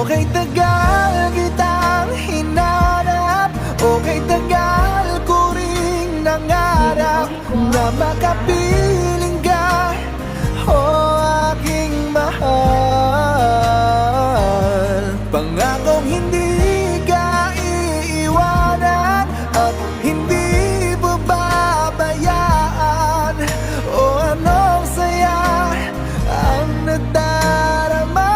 Okay, tagal kitang hinanap, okay, tagal ko ring nangarap na makapiling ka, aking mahal. Pangakong hindi ka iiwanan at hindi babayaan. Anong saya ang nadarama,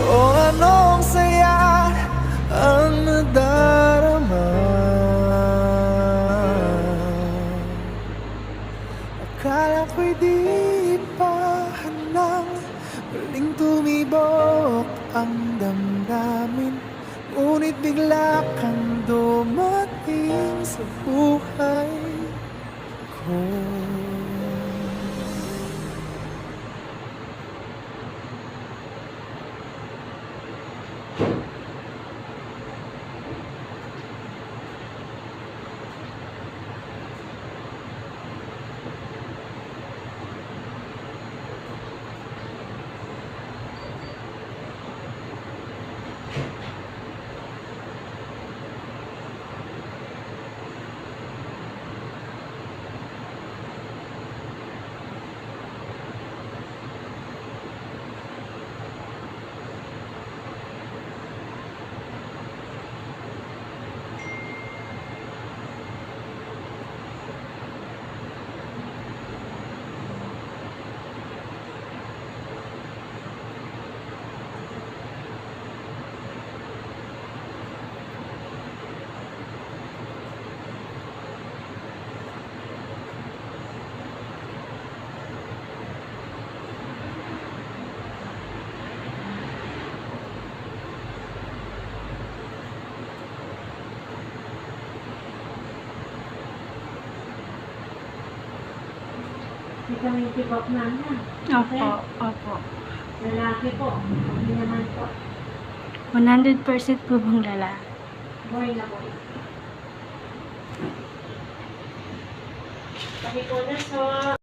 anong saya ang nadarama. Akala ko'y di pa handang muling tumibok ang damdamin, ngunit bigla kang dumating sa buhay ko. May kaming tibok na na. Opo, opo. Lalaki po. Hindi naman po. 100% po bang lalaki? Boy na boy. Pakikunas ho.